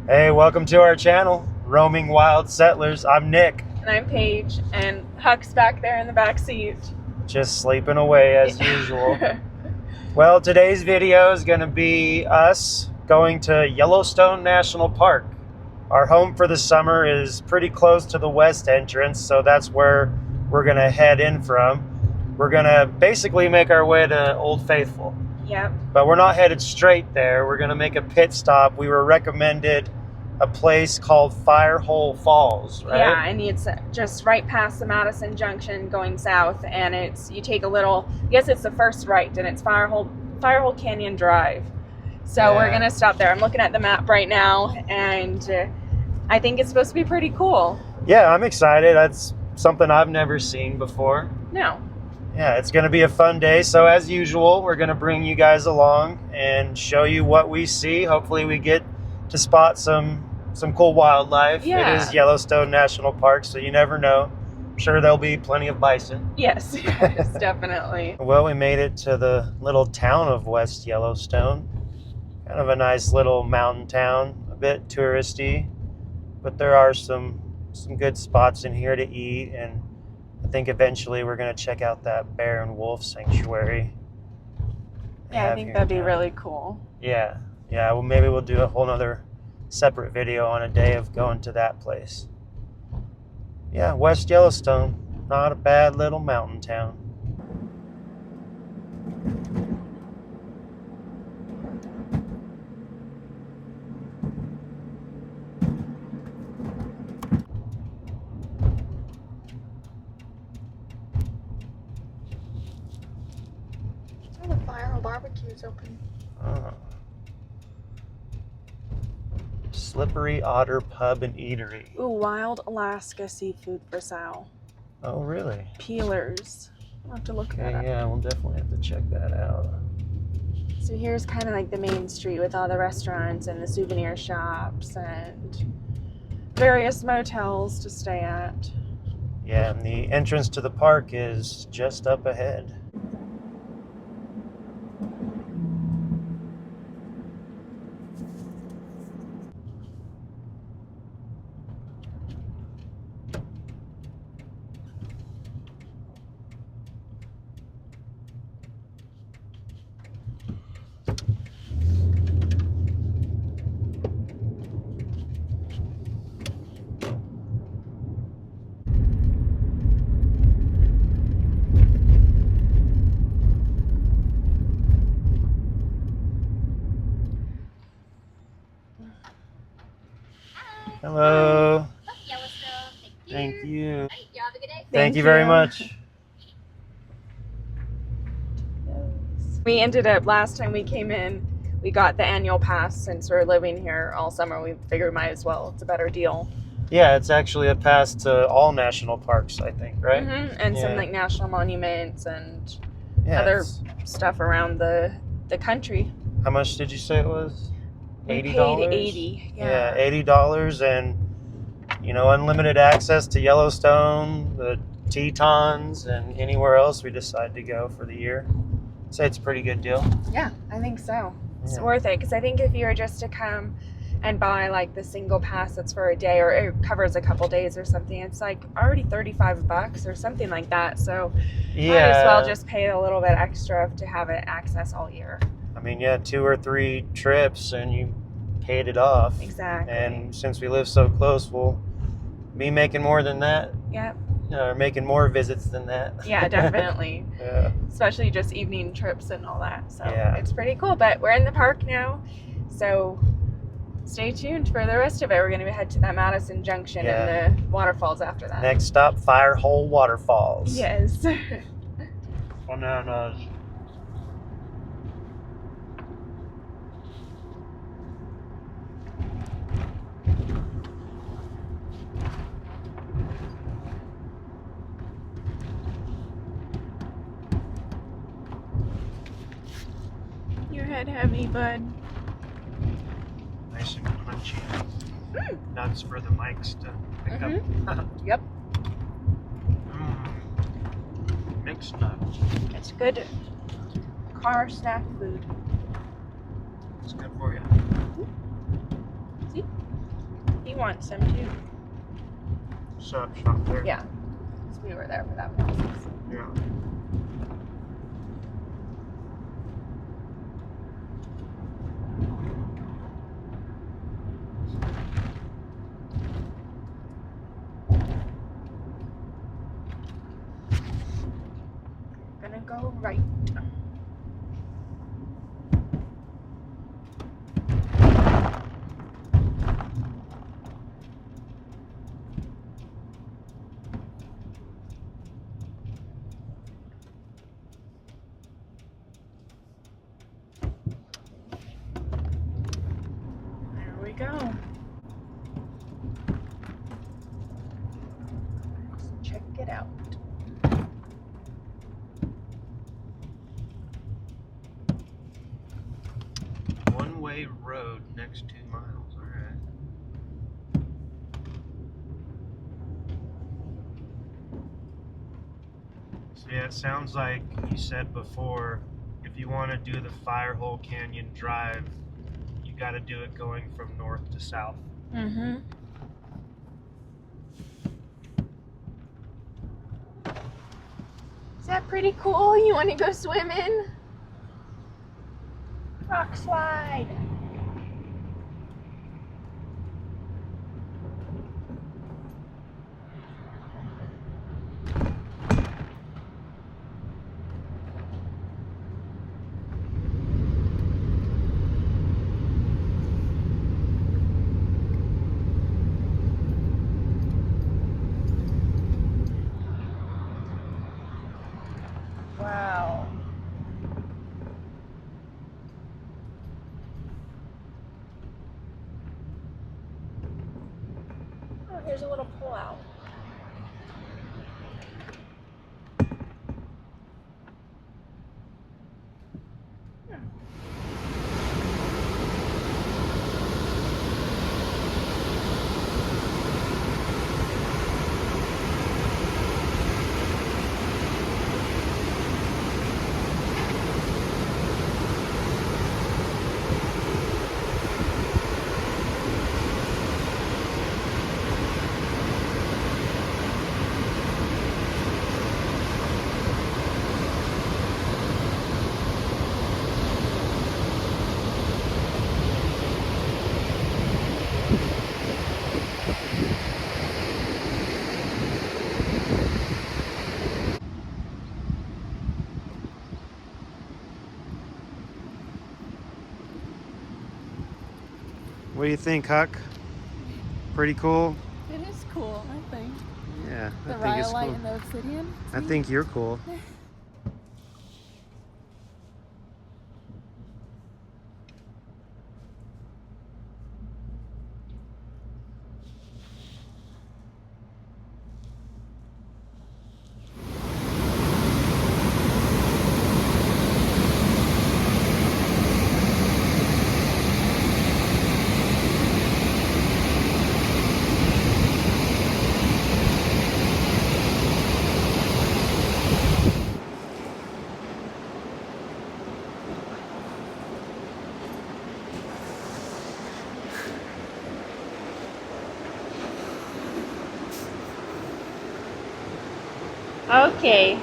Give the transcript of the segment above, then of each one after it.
Hey, welcome to our channel, Roaming Wild Settlers. I'm Nick, And I'm Paige, and Huck's back there in the back seat. just sleeping away as usual. Well, today's video is going to be us going to Yellowstone National Park. Our home for the summer is pretty close to the west entrance, so that's where we're going to head in from. We're going to basically make our way to Old Faithful. Yep. But we're not headed straight there. We're going to make a pit stop. We were recommended a place called Firehole Falls, right? Yeah, and it's just right past the Madison Junction going south, and you take a little, I guess it's the first right, and it's Firehole Canyon Drive. So we're going to stop there. I'm looking at the map right now, and I think it's supposed to be pretty cool. Yeah, I'm excited. That's something I've never seen before. No. Yeah, it's going to be a fun day. So as usual, we're going to bring you guys along and show you what we see. Hopefully we get to spot some cool wildlife. Yeah. It is Yellowstone National Park, so you never know. I'm sure there'll be plenty of bison. Yes, definitely. Well, we made it to the little town of West Yellowstone. Kind of a nice little mountain town, a bit touristy, but there are some good spots in here to eat, and I think eventually we're going to check out that bear and wolf sanctuary. Yeah, I think that'd be really cool. Yeah. Well, maybe we'll do a whole nother separate video on a day of going to that place. Yeah, West Yellowstone, not a bad little mountain town. The Firehole barbecue's open. Oh. Slippery Otter Pub and Eatery. Ooh, wild Alaska seafood for sale. Oh, really? Peelers. I'll have to look that up. Yeah, we'll definitely have to check that out. So here's kind of like the main street with all the restaurants and the souvenir shops and various motels to stay at. Yeah, and the entrance to the park is just up ahead. Hello. Yellowstone. Thank you. Right, you have a good day. Thank you very much. We ended up, last time we came in, we got the annual pass. Since we're living here all summer, we figured we might as well. It's a better deal. Yeah, it's actually a pass to all national parks, I think, right? Mm-hmm. And some like national monuments and Yeah, other stuff around the country. How much did you say it was? We $80? paid $80. Yeah, $80 and, unlimited access to Yellowstone, the Tetons, and anywhere else we decide to go for the year. I'd say it's a pretty good deal. Yeah, I think so. It's Yeah. worth it, because I think if you were just to come and buy like the single pass that's for a day, or it covers a couple days or something, it's like already $35 or something like that. So might as well just pay a little bit extra to have it access all year. I mean, 2 or 3 trips and you paid it off. Exactly. And since we live so close, we'll be making more than that. Yep. Or making more visits than that. Yeah, definitely. Yeah. Especially just evening trips and all that. So Yeah. It's pretty cool. But we're in the park now, so stay tuned for the rest of it. We're going to head to that Madison Junction and the waterfalls after that. Next stop, Firehole Waterfalls. Yes. Bananas. Your head heavy, bud. Nice and crunchy. Nuts for the mics to pick up. Yep. Mixed nuts. It's good car snack food. It's good for you. See? He wants some too. Shop there. Yeah. So we were there for that process. Yeah. Gonna go right. There we go. Let's check it out. One-way road, next 2 miles. All right. So yeah, it sounds like you said before, if you want to do the Firehole Canyon Drive, you got to do it going from north to south. Mm-hmm. Is that pretty cool? You want to go swimming? Rock slide. Wow. Oh, here's a little pull-out. What do you think, Huck? Pretty cool? It is cool, I think. Yeah, The I think it's rhyolite cool. and the obsidian. I think you're cool. Okay.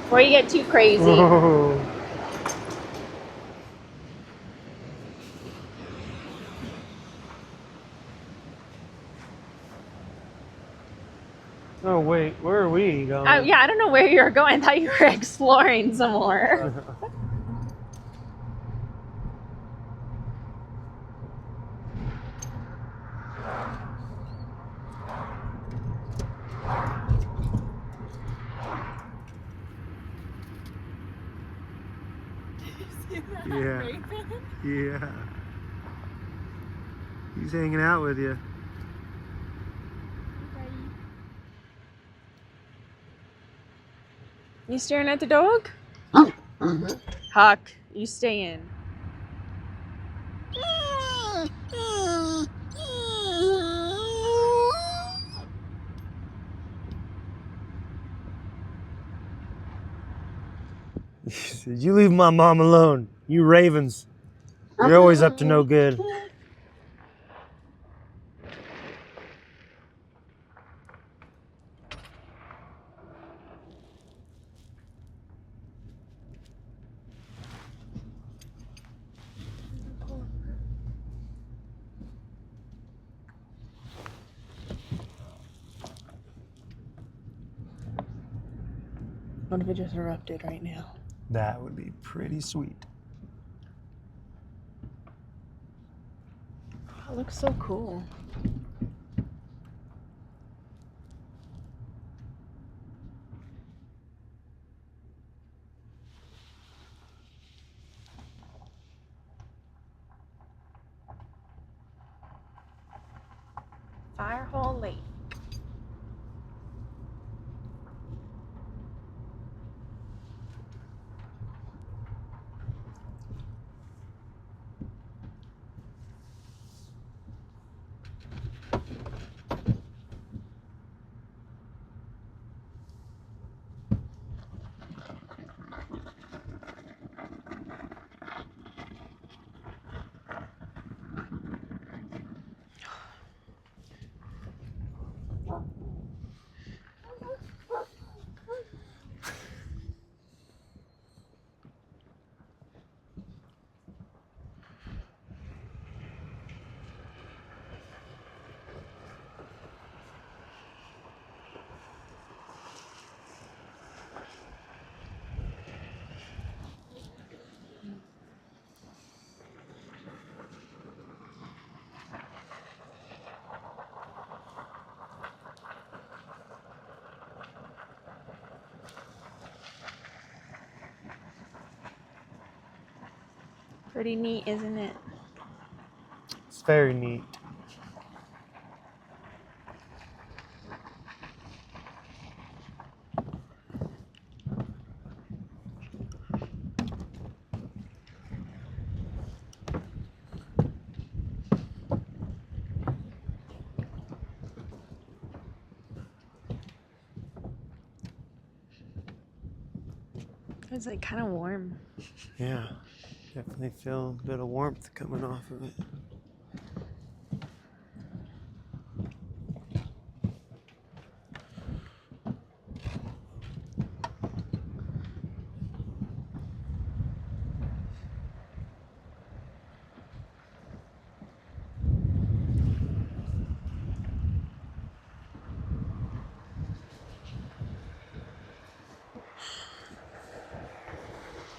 Before you get too crazy. Oh. Oh wait, where are we going? Yeah, I don't know where you were going. I thought you were exploring some more. Yeah. Yeah. He's hanging out with you. You staring at the dog? Huck, you stay in. You leave my mom alone. You ravens. You're always up to no good. What if it just erupted right now? That would be pretty sweet. Oh, it looks so cool. Firehole Lake. Pretty neat, isn't it? It's very neat. It's like kind of warm. Yeah, definitely feel a bit of warmth coming off of it.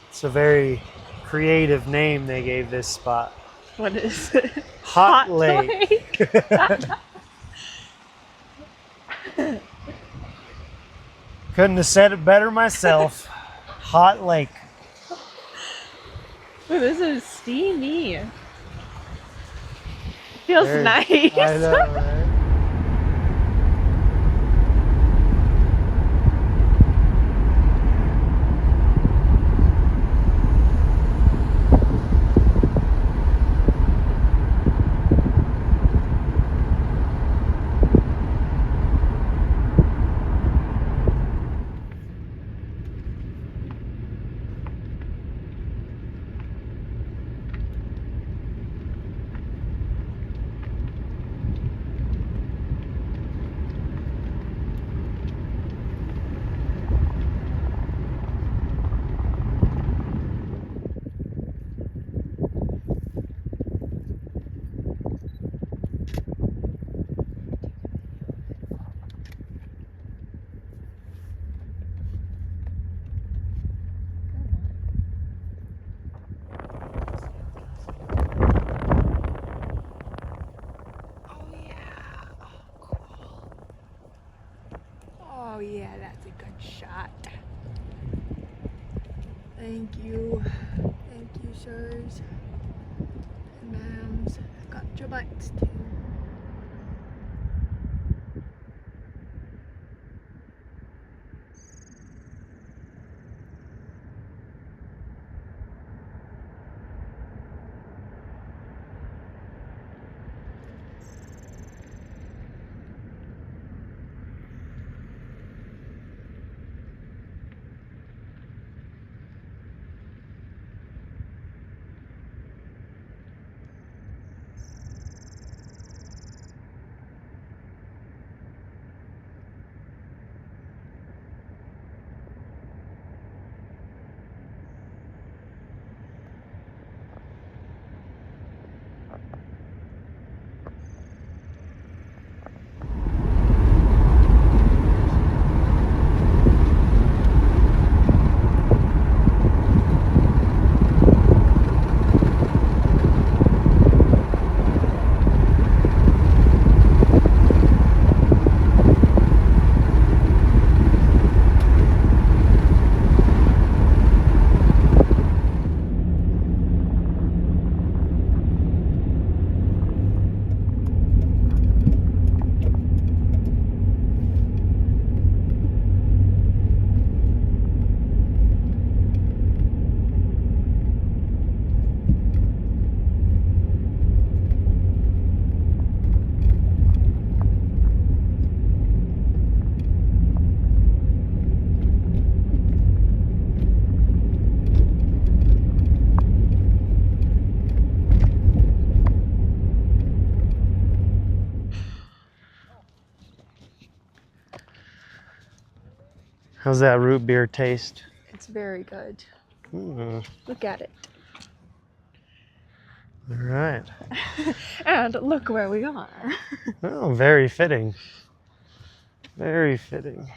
It's a very creative name they gave this spot. What is it? Hot Lake. Couldn't have said it better myself. Hot Lake. Oh, this is steamy. Feels Very- nice. I know, right? Oh yeah, that's a good shot. Thank you. Thank you, sirs and ma'ams. I got your butts too. How's that root beer taste? It's very good. Mm, Look at it. all right. And look where we are. Oh, very fitting. Very fitting.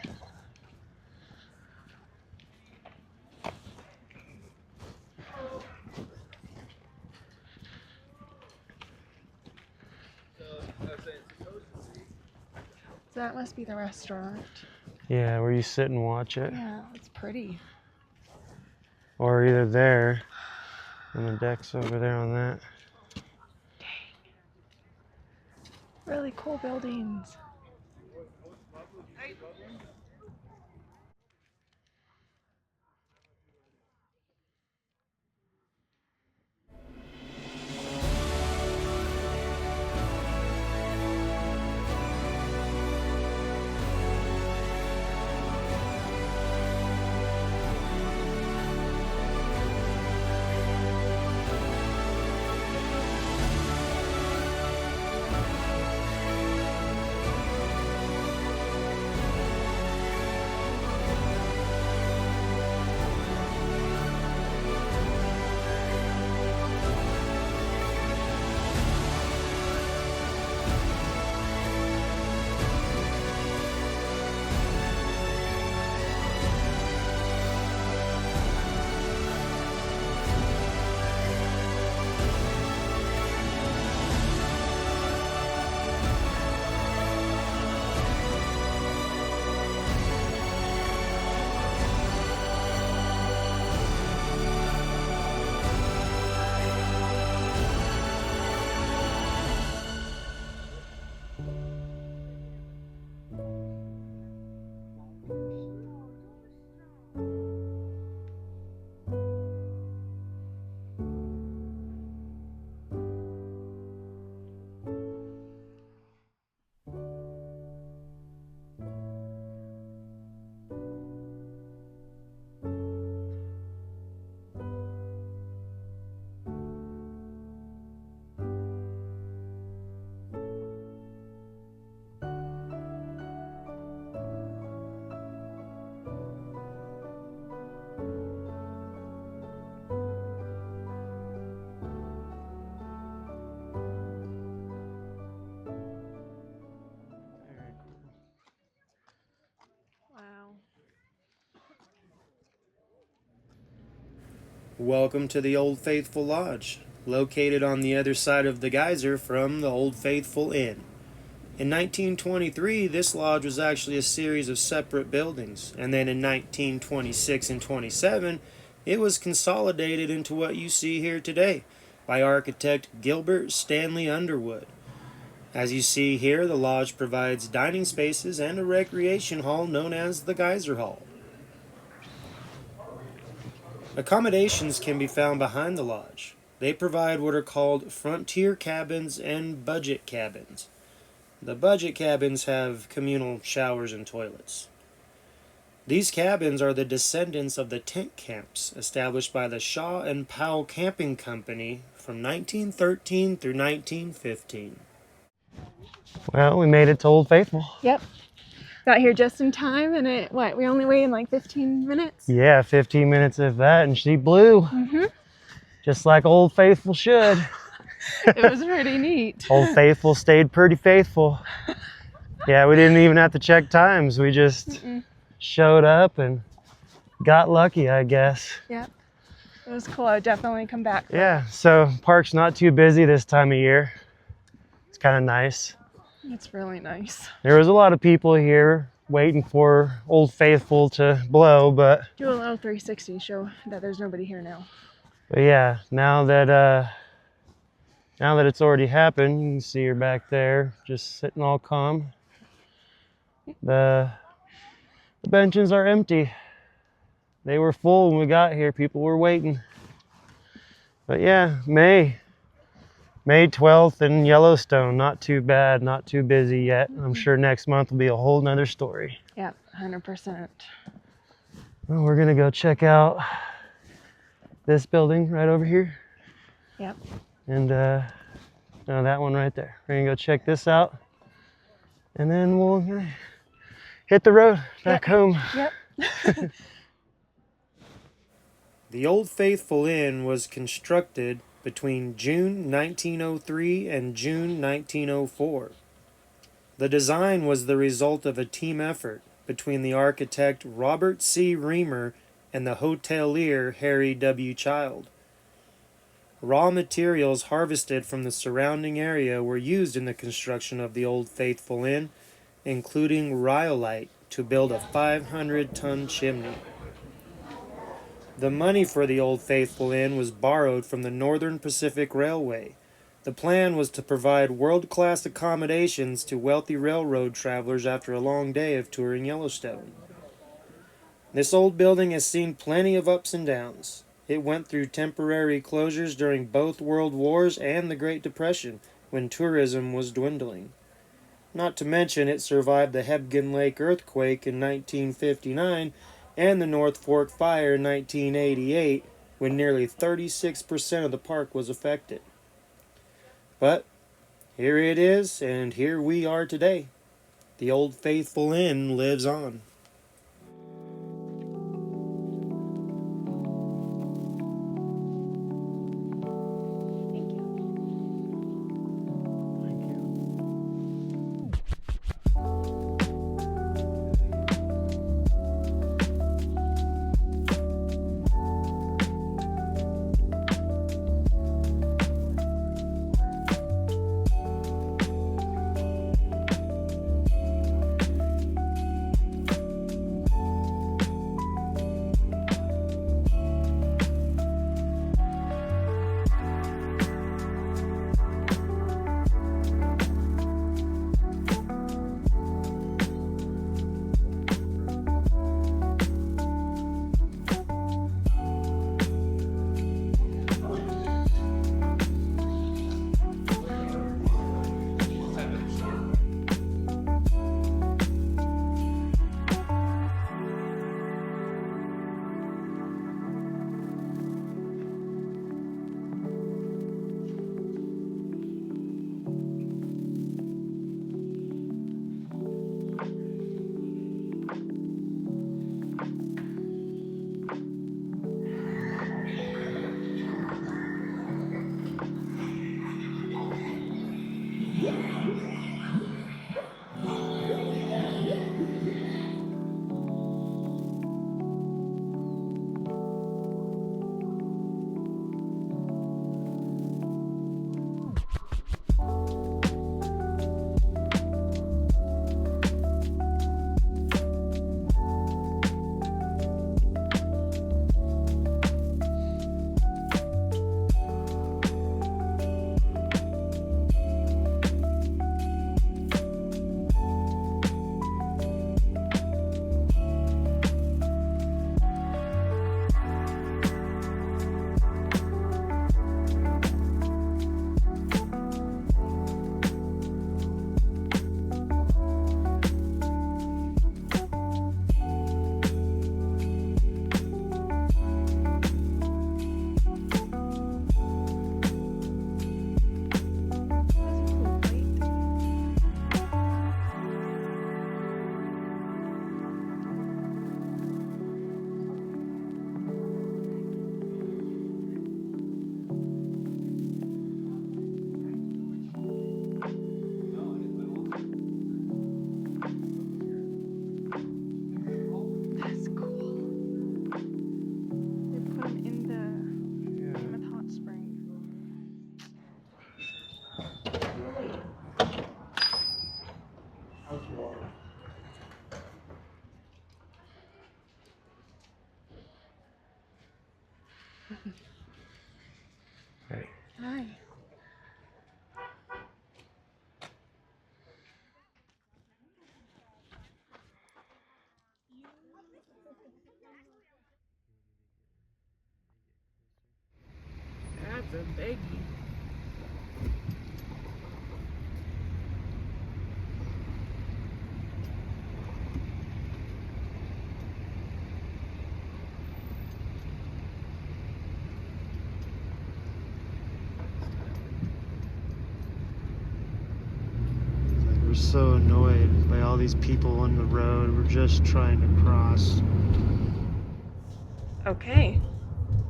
So that must be the restaurant. Yeah, where you sit and watch it. Yeah, it's pretty. Or either there, and the deck's over there on that. Really cool buildings. Wow. Welcome to the Old Faithful Lodge, located on the other side of the geyser from the Old Faithful Inn. In 1923, this lodge was actually a series of separate buildings, and then in 1926 and 27, it was consolidated into what you see here today by architect Gilbert Stanley Underwood. As you see here, the lodge provides dining spaces and a recreation hall known as the Geyser Hall. Accommodations can be found behind the lodge. They provide what are called frontier cabins and budget cabins. The budget cabins have communal showers and toilets. These cabins are the descendants of the tent camps established by the Shaw and Powell Camping Company from 1913 through 1915. Well, we made it to Old Faithful. Yep. Got here just in time, and we only waited like 15 minutes? Yeah, 15 minutes of that, and she blew. Mm-hmm. Just like Old Faithful should. It was pretty neat. Old Faithful stayed pretty faithful. Yeah, we didn't even have to check times. We just showed up and got lucky, I guess. Yep. It was cool. I'd definitely come back. Yeah, so park's not too busy this time of year. It's kind of nice. It's really nice. There was a lot of people here waiting for Old Faithful to blow, but Do a little 360 show that there's nobody here now. yeah, now that it's already happened, you can see her back there, just sitting all calm. The benches are empty. They were full when we got here. People were waiting. But yeah, May 12th in Yellowstone. Not too bad, not too busy yet. I'm sure next month will be a whole nother story. Yep, 100%. Well, we're gonna go check out this building right over here. Yep. And no, that one right there. We're gonna go check this out. And then we'll hit the road back home. Yep. The Old Faithful Inn was constructed between June 1903 and June 1904. The design was the result of a team effort between the architect Robert C. Reamer and the hotelier Harry W. Child. Raw materials harvested from the surrounding area were used in the construction of the Old Faithful Inn, including rhyolite to build a 500-ton chimney. The money for the Old Faithful Inn was borrowed from the Northern Pacific Railway. The plan was to provide world-class accommodations to wealthy railroad travelers after a long day of touring Yellowstone. This old building has seen plenty of ups and downs. It went through temporary closures during both World Wars and the Great Depression, when tourism was dwindling. Not to mention it survived the Hebgen Lake earthquake in 1959 and the North Fork fire in 1988, when nearly 36% of the park was affected. But here it is, and here we are today. The Old Faithful Inn lives on. Thank you. Hey. Hi. That's a biggie. We're so annoyed by all these people on the road. We're just trying to cross. Okay.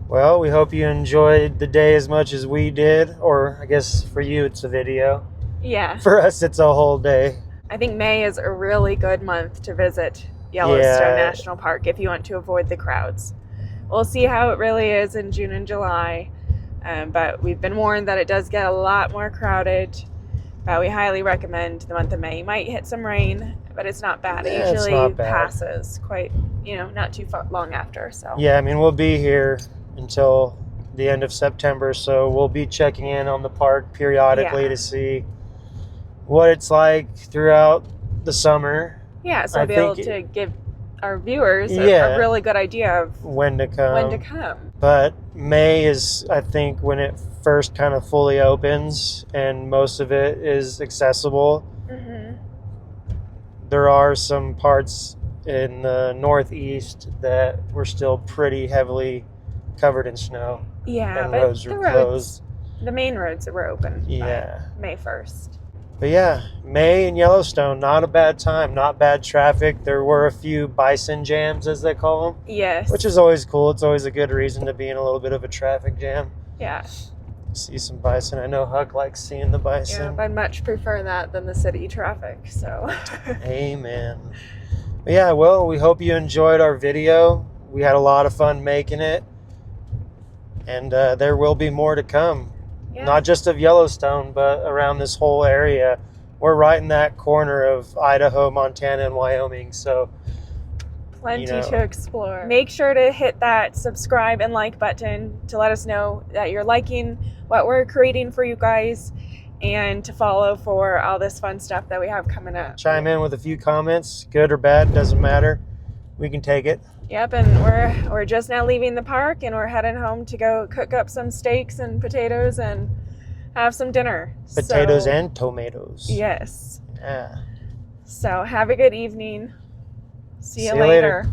Well, we hope you enjoyed the day as much as we did, or I guess for you it's a video. Yeah. For us it's a whole day. I think May is a really good month to visit Yellowstone Yeah. National Park if you want to avoid the crowds. We'll see how it really is in June and July, but we've been warned that it does get a lot more crowded. But we highly recommend the month of May. You might hit some rain, but it's not bad. It Yeah, it's usually not bad. passes quite, not too long after. So Yeah, I mean, we'll be here until the end of September, so we'll be checking in on the park periodically Yeah. to see what it's like throughout the summer, yeah, so I I'll be able think to give our viewers Yeah. a really good idea of when to come. when to come. But May is, I think, when it first kind of fully opens and most of it is accessible. Mm-hmm. There are some parts in the northeast that were still pretty heavily covered in snow, Yeah, and but roads the were roads, closed. the main roads were open. by Yeah. May 1st. But yeah, May in Yellowstone, not a bad time, not bad traffic. There were a few bison jams, as they call them, Yes. which is always cool. It's always a good reason to be in a little bit of a traffic jam. yeah. See some bison. I know Huck likes seeing the Yeah, bison. but I'd much prefer that than the city traffic. So Amen. But yeah, well, we hope you enjoyed our video. We had a lot of fun making it. And there will be more to come. yeah. Not just of Yellowstone, but around this whole area. We're right in that corner of Idaho, Montana, and Wyoming. So Plenty you know. to explore. Make sure to hit that subscribe and like button to let us know that you're liking what we're creating for you guys, and to follow for all this fun stuff that we have coming up. chime in with a few comments, good or bad, doesn't matter. We can take it. Yep, and we're just now leaving the park, and we're heading home to go cook up some steaks and potatoes and have some dinner. Potatoes So, and tomatoes. yes. Yeah. So have a good evening. See you See you later. later.